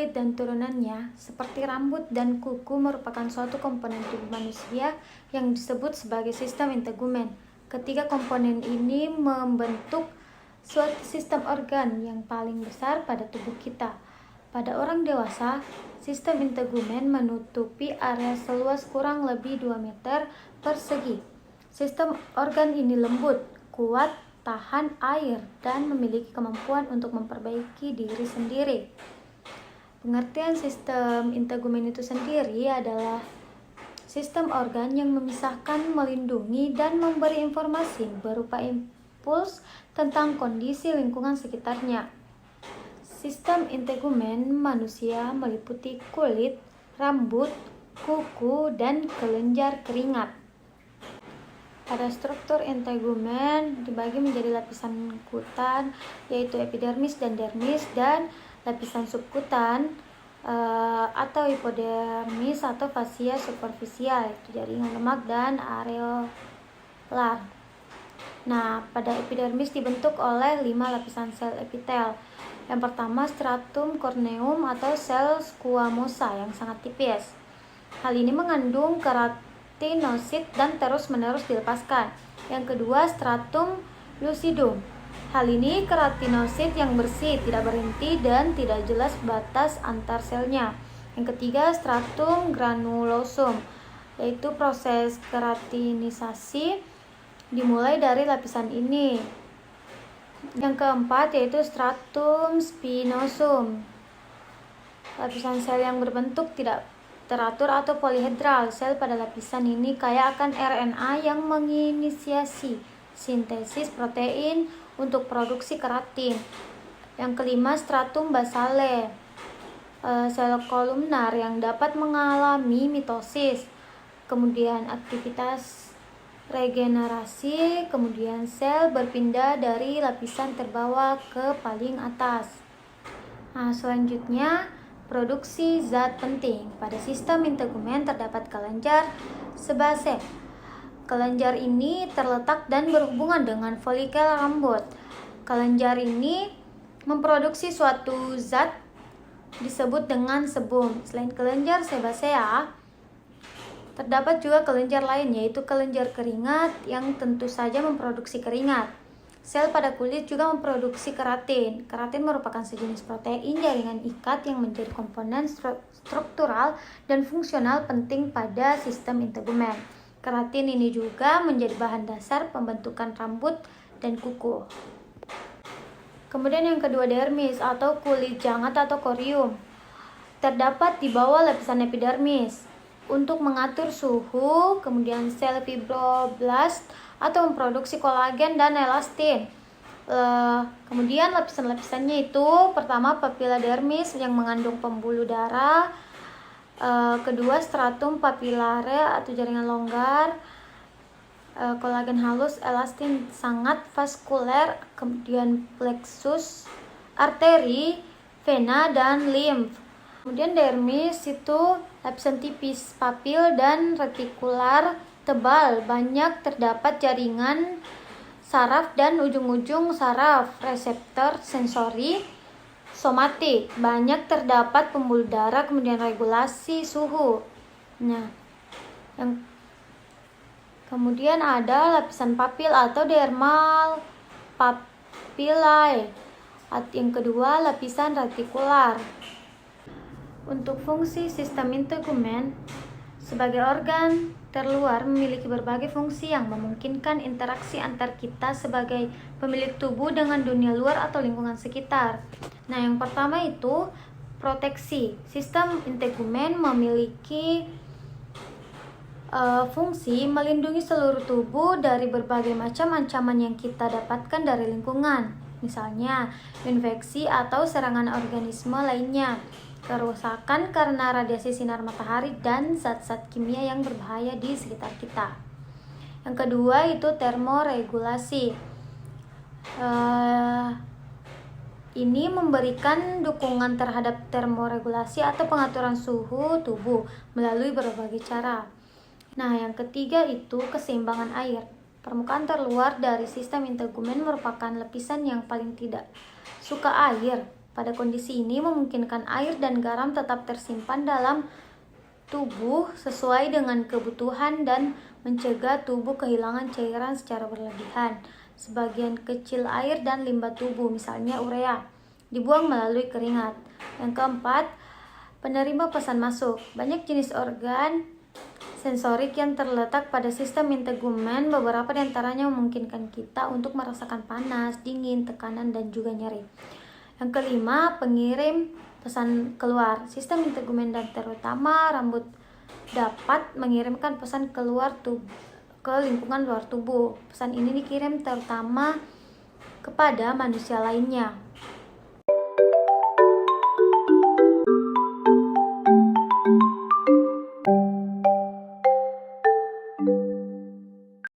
kulit dan turunannya, seperti rambut dan kuku, merupakan suatu komponen tubuh manusia yang disebut sebagai sistem integumen. Ketiga komponen ini membentuk suatu sistem organ yang paling besar pada tubuh kita. Pada orang dewasa, sistem integumen menutupi area seluas kurang lebih 2 meter persegi. Sistem organ ini lembut, kuat, tahan air, dan memiliki kemampuan untuk memperbaiki diri sendiri. Pengertian sistem integumen itu sendiri adalah sistem organ yang memisahkan, melindungi, dan memberi informasi berupa impuls tentang kondisi lingkungan sekitarnya. Sistem integumen manusia meliputi kulit, rambut, kuku, dan kelenjar keringat. Pada struktur integumen dibagi menjadi lapisan kutan, yaitu epidermis dan dermis, dan lapisan subkutan atau hipodermis atau fasia superficial, yaitu jaringan lemak dan areolar. Nah, pada epidermis dibentuk oleh 5 lapisan sel epitel. Yang pertama, stratum corneum atau sel squamosa yang sangat tipis. Hal ini mengandung keratinosit dan terus-menerus dilepaskan. Yang kedua, stratum lucidum. Hal ini keratinosit yang bersih, tidak berhenti, dan tidak jelas batas antar selnya. Yang ketiga, stratum granulosum, yaitu proses keratinisasi dimulai dari lapisan ini. Yang keempat yaitu stratum spinosum, lapisan sel yang berbentuk tidak teratur atau polihedral. Sel pada lapisan ini kaya akan RNA yang menginisiasi sintesis protein untuk produksi keratin. Yang kelima, stratum basale, sel kolumnar yang dapat mengalami mitosis, kemudian aktivitas regenerasi, kemudian sel berpindah dari lapisan terbawah ke paling atas. Nah, selanjutnya produksi zat penting. Pada sistem integumen terdapat kelenjar sebase. Kelenjar ini terletak dan berhubungan dengan folikel rambut. Kelenjar ini memproduksi suatu zat disebut dengan sebum. Selain kelenjar sebasea, terdapat juga kelenjar lain, yaitu kelenjar keringat yang tentu saja memproduksi keringat. Sel pada kulit juga memproduksi keratin. Keratin merupakan sejenis protein jaringan ikat yang menjadi komponen struktural dan fungsional penting pada sistem integumen. Keratin ini juga menjadi bahan dasar pembentukan rambut dan kuku. Kemudian yang kedua, dermis atau kulit jangat atau corium. Terdapat di bawah lapisan epidermis untuk mengatur suhu, kemudian sel fibroblast atau memproduksi kolagen dan elastin. Kemudian lapisan-lapisannya itu, pertama papilla dermis yang mengandung pembuluh darah, kedua stratum papillare atau jaringan longgar, kolagen halus, elastin sangat vaskuler, kemudian plexus, arteri, vena, dan limf. Kemudian dermis itu lapisan tipis, papil dan retikular tebal, banyak terdapat jaringan saraf dan ujung-ujung saraf, reseptor sensori, somatik, banyak terdapat pembuluh darah, kemudian regulasi suhu. Nah, kemudian ada lapisan papil atau dermal papillae. Yang kedua, lapisan retikular. Untuk fungsi sistem integumen sebagai organ terluar memiliki berbagai fungsi yang memungkinkan interaksi antar kita sebagai pemilik tubuh dengan dunia luar atau lingkungan sekitar. Nah, yang pertama itu proteksi. Sistem integumen memiliki fungsi melindungi seluruh tubuh dari berbagai macam ancaman yang kita dapatkan dari lingkungan, misalnya infeksi atau serangan organisme lainnya, kerusakan karena radiasi sinar matahari, dan zat-zat kimia yang berbahaya di sekitar kita. Yang kedua itu termoregulasi. Ini memberikan dukungan terhadap termoregulasi atau pengaturan suhu tubuh melalui berbagai cara. Nah, yang ketiga itu keseimbangan air. Permukaan terluar dari sistem integumen merupakan lapisan yang paling tidak suka air. Pada kondisi ini memungkinkan air dan garam tetap tersimpan dalam tubuh sesuai dengan kebutuhan dan mencegah tubuh kehilangan cairan secara berlebihan. Sebagian kecil air dan limbah tubuh, misalnya urea, dibuang melalui keringat. Yang keempat, penerima pesan masuk. Banyak jenis organ sensorik yang terletak pada sistem integumen. Beberapa di antaranya memungkinkan kita untuk merasakan panas, dingin, tekanan, dan juga nyeri. Yang kelima, pengirim pesan keluar. Sistem integumen dan terutama rambut dapat mengirimkan pesan keluar ke lingkungan luar tubuh. Pesan ini dikirim terutama kepada manusia lainnya.